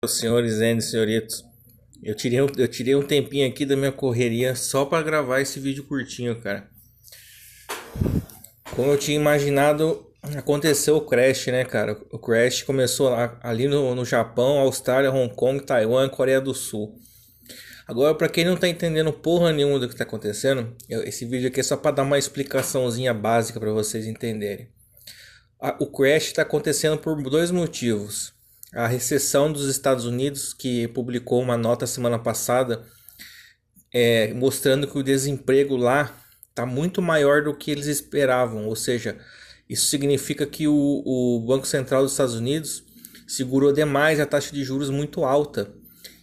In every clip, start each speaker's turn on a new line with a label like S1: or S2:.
S1: Senhores e senhoritos, eu tirei um tempinho aqui da minha correria só para gravar esse vídeo curtinho, cara. Como eu tinha imaginado, aconteceu o crash, né, cara? O crash começou ali no Japão, Austrália, Hong Kong, Taiwan, Coreia do Sul. Agora, para quem não tá entendendo porra nenhuma do que tá acontecendo, esse vídeo aqui é só para dar uma explicaçãozinha básica para vocês entenderem. O crash está acontecendo por dois motivos. A recessão dos Estados Unidos, que publicou uma nota semana passada, mostrando que o desemprego lá está muito maior do que eles esperavam. Ou seja, isso significa que o Banco Central dos Estados Unidos segurou demais a taxa de juros muito alta.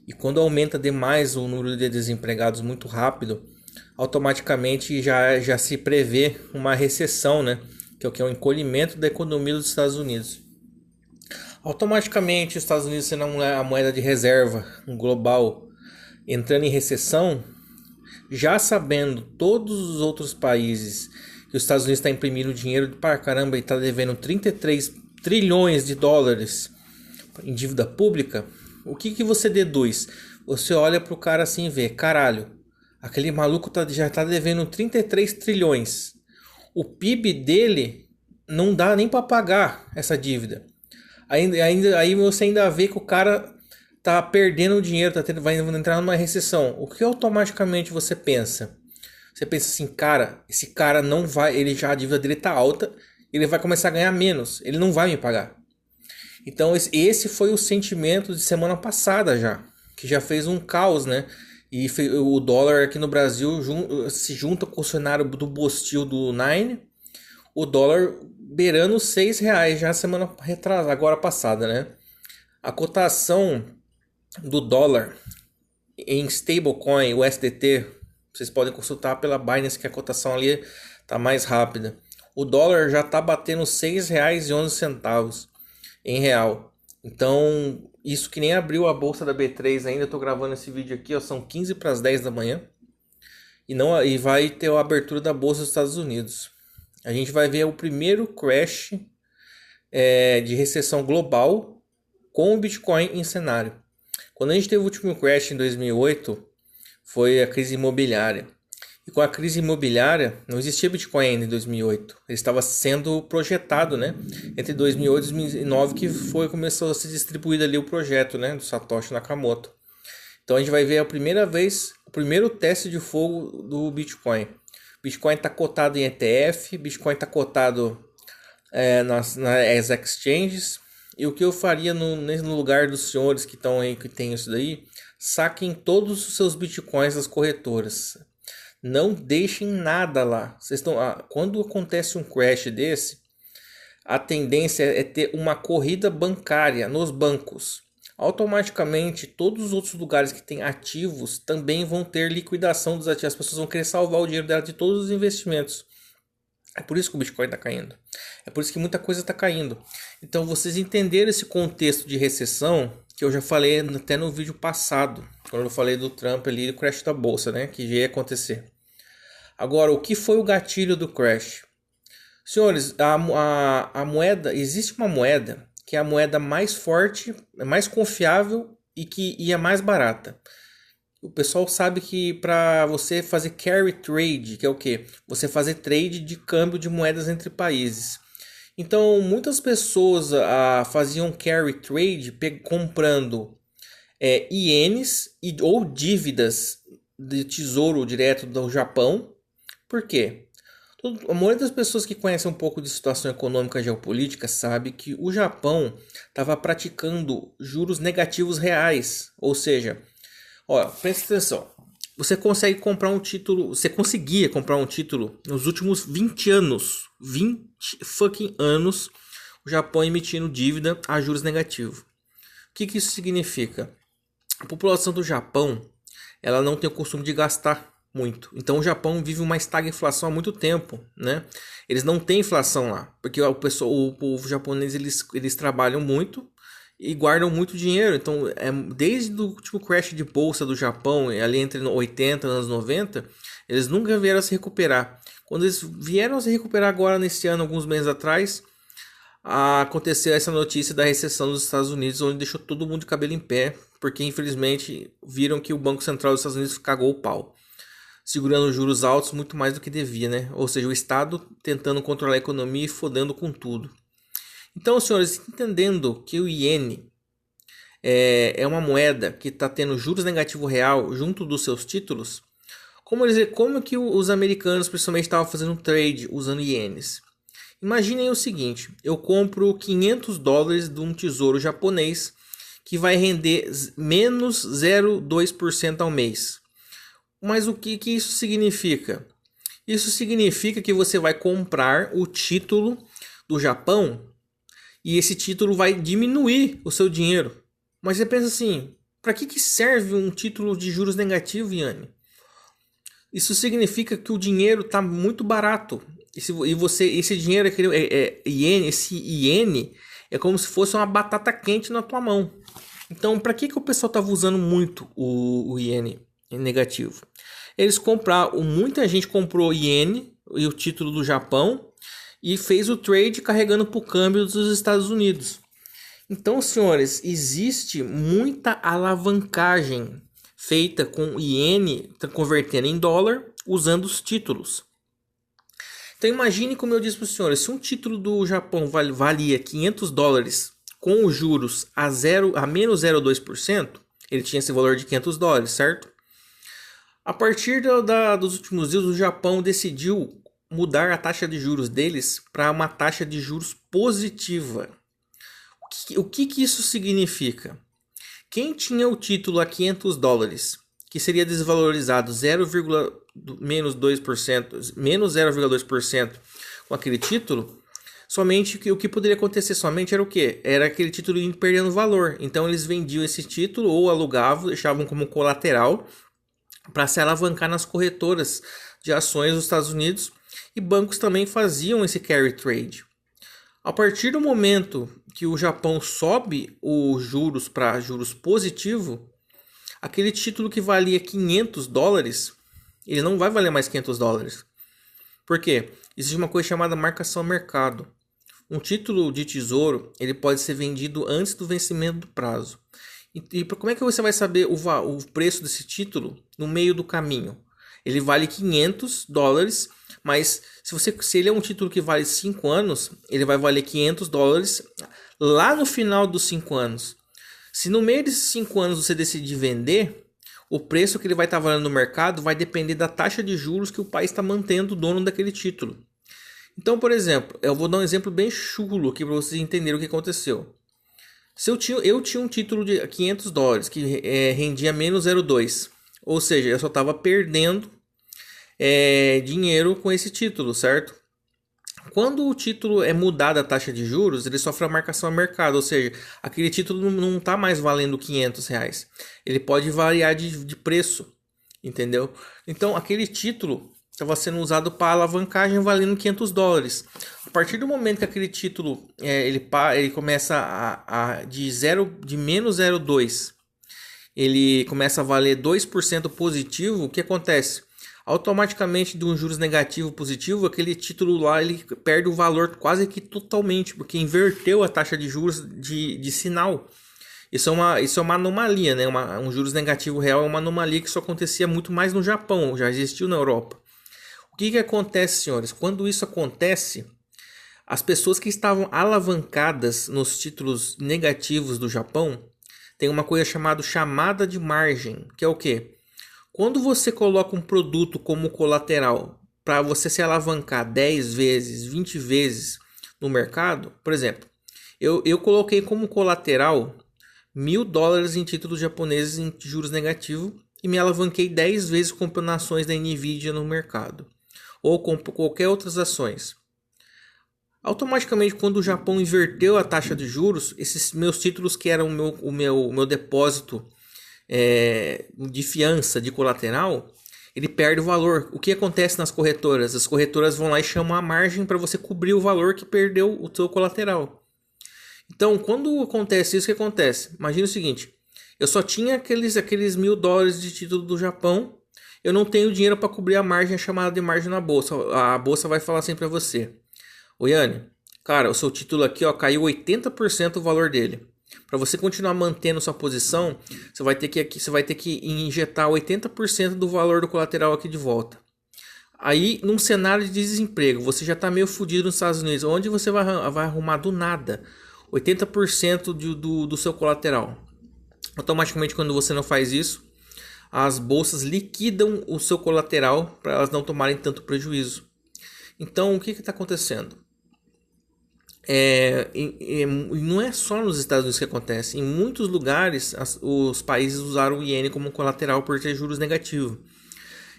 S1: E quando aumenta demais o número de desempregados muito rápido, automaticamente já se prevê uma recessão, né? Que é o que é o encolhimento da economia dos Estados Unidos. Automaticamente, os Estados Unidos sendo a moeda de reserva global entrando em recessão, já sabendo todos os outros países que os Estados Unidos está imprimindo dinheiro para caramba e está devendo 33 trilhões de dólares em dívida pública, o que você deduz? Você olha para o cara assim e vê, caralho, aquele maluco já está devendo 33 trilhões. O PIB dele não dá nem para pagar essa dívida. Aí você ainda vê que o cara tá perdendo dinheiro, vai entrar numa recessão. O que automaticamente você pensa? Você pensa assim, cara, esse cara não vai, a dívida dele tá alta, ele vai começar a ganhar menos, ele não vai me pagar. Então esse foi o sentimento de semana passada já, que já fez um caos, né? E o dólar aqui no Brasil se junta com o cenário do Bostil do Nine, o dólar beirando R$ 6 já semana retrasada, agora passada, né? A cotação do dólar em stablecoin, o SDT, vocês podem consultar pela Binance que a cotação ali tá mais rápida. O dólar já tá batendo R$ 6,11 em real. Então, isso que nem abriu a bolsa da B3 ainda, eu tô gravando esse vídeo aqui, ó, são 15 para as 10 da manhã. E vai ter a abertura da bolsa dos Estados Unidos. A gente vai ver o primeiro crash de recessão global com o Bitcoin em cenário. Quando a gente teve o último crash em 2008, foi a crise imobiliária. E com a crise imobiliária, não existia Bitcoin ainda em 2008. Ele estava sendo projetado, né? Entre 2008 e 2009 que começou a ser distribuído ali o projeto, né? Do Satoshi Nakamoto. Então a gente vai ver a primeira vez, o primeiro teste de fogo do Bitcoin. Bitcoin está cotado em ETF, Bitcoin está cotado nas exchanges. E o que eu faria no lugar dos senhores que estão aí, que tem isso daí, saquem todos os seus Bitcoins das corretoras. Não deixem nada lá. Quando acontece um crash desse, a tendência é ter uma corrida bancária nos bancos. Automaticamente, todos os outros lugares que têm ativos também vão ter liquidação dos ativos. As pessoas vão querer salvar o dinheiro dela de todos os investimentos. É por isso que o Bitcoin está caindo. É por isso que muita coisa está caindo. Então, vocês entenderam esse contexto de recessão, que eu já falei até no vídeo passado, quando eu falei do Trump ali, do crash da bolsa, né? Que já ia acontecer. Agora, o que foi o gatilho do crash? Senhores, a moeda, existe uma moeda que é a moeda mais forte, mais confiável e é mais barata. O pessoal sabe que para você fazer carry trade, que é o quê? Você fazer trade de câmbio de moedas entre países. Então, muitas pessoas faziam carry trade comprando ienes ou dívidas de tesouro direto do Japão. Por quê? A maioria das pessoas que conhecem um pouco de situação econômica e geopolítica sabe que o Japão estava praticando juros negativos reais. Ou seja, ó, presta atenção. Você consegue comprar um título, você conseguia comprar um título nos últimos 20 anos. 20 fucking anos, o Japão emitindo dívida a juros negativos. O que isso significa? A população do Japão, ela não tem o costume de gastar muito. Então o Japão vive uma estagflação há muito tempo, né? Eles não têm inflação lá, porque o povo japonês eles trabalham muito e guardam muito dinheiro. Então, desde o último crash de bolsa do Japão, ali entre 80 e anos 90, eles nunca vieram a se recuperar. Quando eles vieram a se recuperar agora nesse ano, alguns meses atrás, aconteceu essa notícia da recessão dos Estados Unidos, onde deixou todo mundo de cabelo em pé, porque infelizmente viram que o Banco Central dos Estados Unidos cagou o pau, segurando juros altos muito mais do que devia, né? Ou seja, o Estado tentando controlar a economia e fodendo com tudo. Então, senhores, entendendo que o iene é uma moeda que está tendo juros negativo real junto dos seus títulos, como que os americanos principalmente estavam fazendo um trade usando ienes? Imaginem o seguinte, eu compro $500 de um tesouro japonês que vai render menos 0,2% ao mês. Mas o que isso significa? Isso significa que você vai comprar o título do Japão e esse título vai diminuir o seu dinheiro. Mas você pensa assim, para que serve um título de juros negativo, Yanni? Isso significa que o dinheiro está muito barato. Esse dinheiro, esse iene, é como se fosse uma batata quente na tua mão. Então, para que o pessoal estava usando muito o iene negativo? Eles compraram, muita gente comprou iene e o título do Japão e fez o trade carregando para o câmbio dos Estados Unidos. Então, senhores, existe muita alavancagem feita com iene convertendo em dólar usando os títulos. Então imagine, como eu disse para os senhores, se um título do Japão valia $500 com os juros a menos 0,2%, ele tinha esse valor de $500, certo? A partir dos últimos dias, o Japão decidiu mudar a taxa de juros deles para uma taxa de juros positiva. O que isso significa? Quem tinha o título a $500, que seria desvalorizado menos 0,2% com aquele título, somente o que poderia acontecer somente era o quê? Era aquele título indo perdendo valor. Então eles vendiam esse título ou alugavam, deixavam como colateral para se alavancar nas corretoras de ações dos Estados Unidos, e bancos também faziam esse carry trade. A partir do momento que o Japão sobe os juros para juros positivo, aquele título que valia $500, ele não vai valer mais $500. Por quê? Existe uma coisa chamada marcação a mercado. Um título de tesouro, ele pode ser vendido antes do vencimento do prazo. E como é que você vai saber o preço desse título no meio do caminho? Ele vale $500, mas se ele é um título que vale 5 anos, ele vai valer $500 lá no final dos 5 anos. Se no meio desses 5 anos você decidir vender, o preço que ele vai estar valendo no mercado vai depender da taxa de juros que o país está mantendo o dono daquele título. Então, por exemplo, eu vou dar um exemplo bem chulo aqui para vocês entenderem o que aconteceu. Se eu tinha um título de $500 que rendia menos 0,2, ou seja, eu só estava perdendo dinheiro com esse título, certo? Quando o título é mudado a taxa de juros, ele sofre a marcação a mercado, ou seja, aquele título não está mais valendo R$500. Ele pode variar de preço, entendeu? Então, aquele título estava sendo usado para alavancagem valendo $500. A partir do momento que aquele título ele começa de menos 0,2, ele começa a valer 2% positivo, o que acontece? Automaticamente de um juros negativo positivo, aquele título lá ele perde o valor quase que totalmente, porque inverteu a taxa de juros de sinal. Isso é uma anomalia, né? Um juros negativo real é uma anomalia que só acontecia muito mais no Japão, já existiu na Europa. O que acontece, senhores? Quando isso acontece, as pessoas que estavam alavancadas nos títulos negativos do Japão tem uma coisa chamada de margem, que é o quê? Quando você coloca um produto como colateral para você se alavancar 10 vezes, 20 vezes no mercado, por exemplo, eu coloquei como colateral $1.000 em títulos japoneses em juros negativos e me alavanquei 10 vezes comprando ações da Nvidia no mercado ou com qualquer outras ações. Automaticamente, quando o Japão inverteu a taxa de juros, esses meus títulos que eram o meu depósito de fiança, de colateral, ele perde o valor. O que acontece nas corretoras? As corretoras vão lá e chamam a margem para você cobrir o valor que perdeu o seu colateral. Então, quando acontece isso, o que acontece? Imagina o seguinte, eu só tinha aqueles $1.000 de título do Japão, eu não tenho dinheiro para cobrir a margem chamada de margem na bolsa. A bolsa vai falar assim para você: ô Yane, Cara, o seu título aqui, ó, caiu 80% o valor dele. Para você continuar mantendo sua posição, você vai ter que injetar 80% do valor do colateral aqui de volta. Aí, num cenário de desemprego, você já está meio fodido nos Estados Unidos, onde você vai arrumar do nada 80% do seu colateral. Automaticamente, quando você não faz isso, as bolsas liquidam o seu colateral para elas não tomarem tanto prejuízo. Então, o que está acontecendo? Não é só nos Estados Unidos que acontece. Em muitos lugares, os países usaram o iene como colateral por ter juros negativos.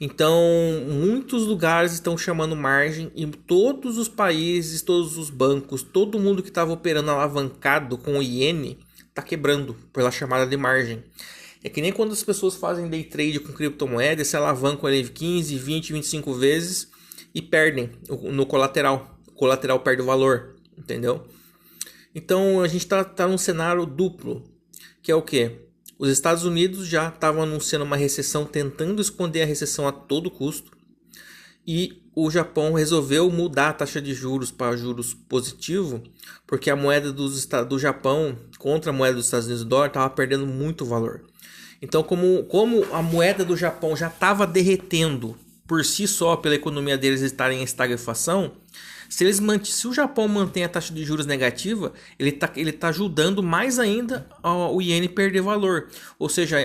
S1: Então, muitos lugares estão chamando margem e todos os países, todos os bancos, todo mundo que estava operando alavancado com o iene está quebrando pela chamada de margem. É que nem quando as pessoas fazem day trade com criptomoedas, se alavancam ali 15, 20, 25 vezes e perdem no colateral. O colateral perde o valor, entendeu? Então a gente tá num cenário duplo, que é o quê? Os Estados Unidos já estavam anunciando uma recessão, tentando esconder a recessão a todo custo. E o Japão resolveu mudar a taxa de juros para juros positivo, porque a moeda do Japão contra a moeda dos Estados Unidos, o dólar, estava perdendo muito valor. Então, como a moeda do Japão já estava derretendo por si só, pela economia deles estarem em estagflação, se o Japão mantém a taxa de juros negativa, ele tá ajudando mais ainda o iene perder valor. Ou seja,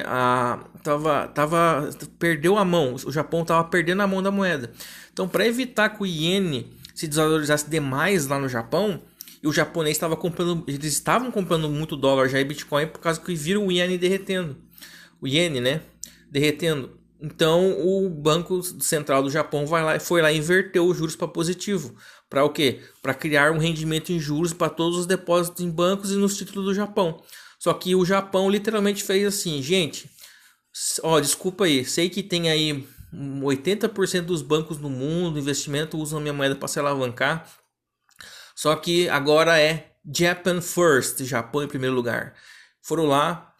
S1: perdeu a mão. O Japão estava perdendo a mão da moeda. Então, para evitar que o iene se desvalorizasse demais lá no Japão, e o japonês eles estavam comprando muito dólar já e Bitcoin por causa que viram o iene derretendo. O iene, né? Derretendo. Então, o Banco Central do Japão foi lá e inverteu os juros para positivo. Para o quê? Para criar um rendimento em juros para todos os depósitos em bancos e nos títulos do Japão. Só que o Japão literalmente fez assim, gente, ó, desculpa aí, sei que tem aí 80% dos bancos no mundo, investimento, usam a minha moeda para se alavancar. Só que agora é Japan First, Japão em primeiro lugar. Foram lá,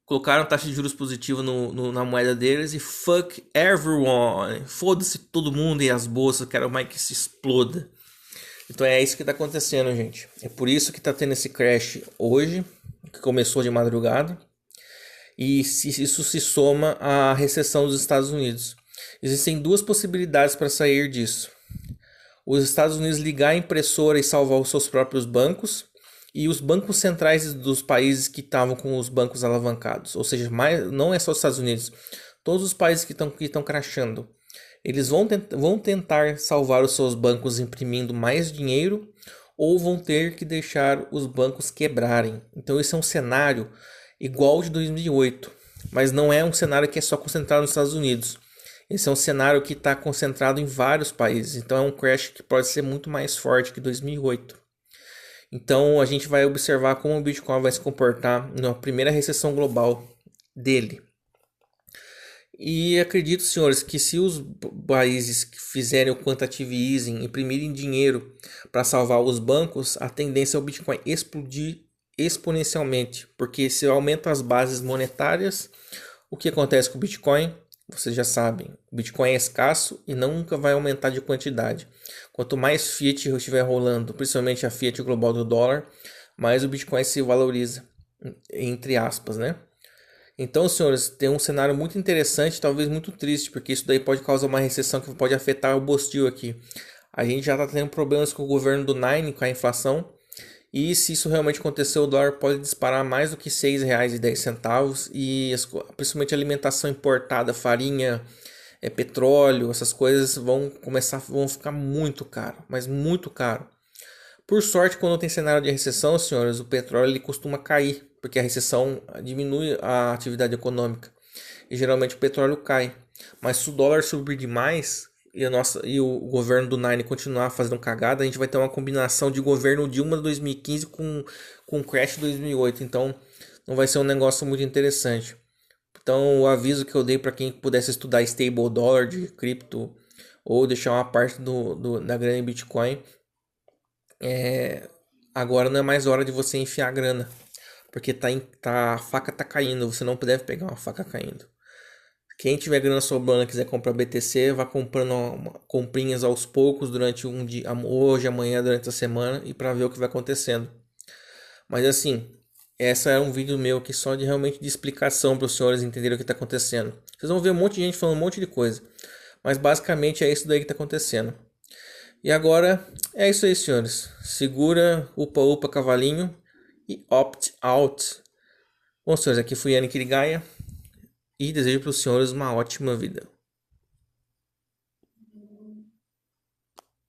S1: colocaram taxa de juros positiva na moeda deles e fuck everyone. Foda-se todo mundo e as bolsas, quero mais que se exploda. Então é isso que está acontecendo, gente. É por isso que está tendo esse crash hoje, que começou de madrugada. E isso se soma à recessão dos Estados Unidos. Existem duas possibilidades para sair disso. Os Estados Unidos ligar a impressora e salvar os seus próprios bancos, e os bancos centrais dos países que estavam com os bancos alavancados. Ou seja, não é só os Estados Unidos. Todos os países que estão crashando. Eles vão tentar salvar os seus bancos imprimindo mais dinheiro ou vão ter que deixar os bancos quebrarem. Então esse é um cenário igual de 2008. Mas não é um cenário que é só concentrado nos Estados Unidos. Esse é um cenário que está concentrado em vários países. Então é um crash que pode ser muito mais forte que 2008. Então a gente vai observar como o Bitcoin vai se comportar na primeira recessão global dele. E acredito, senhores, que se os países fizerem o quantitative easing, imprimirem dinheiro para salvar os bancos, a tendência é o Bitcoin explodir exponencialmente. Porque se aumenta as bases monetárias, o que acontece com o Bitcoin? Vocês já sabem, o Bitcoin é escasso e nunca vai aumentar de quantidade. Quanto mais fiat estiver rolando, principalmente a fiat global do dólar, mais o Bitcoin se valoriza, entre aspas, né? Então, senhores, tem um cenário muito interessante, talvez muito triste, porque isso daí pode causar uma recessão que pode afetar o Bostil aqui. A gente já está tendo problemas com o governo do Nine, com a inflação, e se isso realmente acontecer, o dólar pode disparar mais do que R$ 6,10 e principalmente a alimentação importada, farinha, petróleo, essas coisas vão ficar muito caro, mas muito caro. Por sorte, quando tem cenário de recessão, senhores, o petróleo ele costuma cair, porque a recessão diminui a atividade econômica e geralmente o petróleo cai. Mas se o dólar subir demais e o governo do Nine continuar fazendo cagada, a gente vai ter uma combinação de governo Dilma 2015 com crash 2008. Então não vai ser um negócio muito interessante. Então o aviso que eu dei para quem pudesse estudar stable dólar de cripto ou deixar uma parte da grana em Bitcoin, agora não é mais hora de você enfiar a grana, porque a faca tá caindo, você não deve pegar uma faca caindo. Quem tiver grana sobrando e quiser comprar BTC, vá comprando comprinhas aos poucos durante um dia, hoje, amanhã, durante a semana e para ver o que vai acontecendo. Mas assim, essa é um vídeo meu aqui só de realmente de explicação para os senhores entenderem o que está acontecendo. Vocês vão ver um monte de gente falando um monte de coisa, mas basicamente é isso daí que está acontecendo. E agora é isso aí, senhores. Segura, upa upa cavalinho e opt out. Bom, senhores, aqui foi Yannick Gaia e desejo para os senhores uma ótima vida.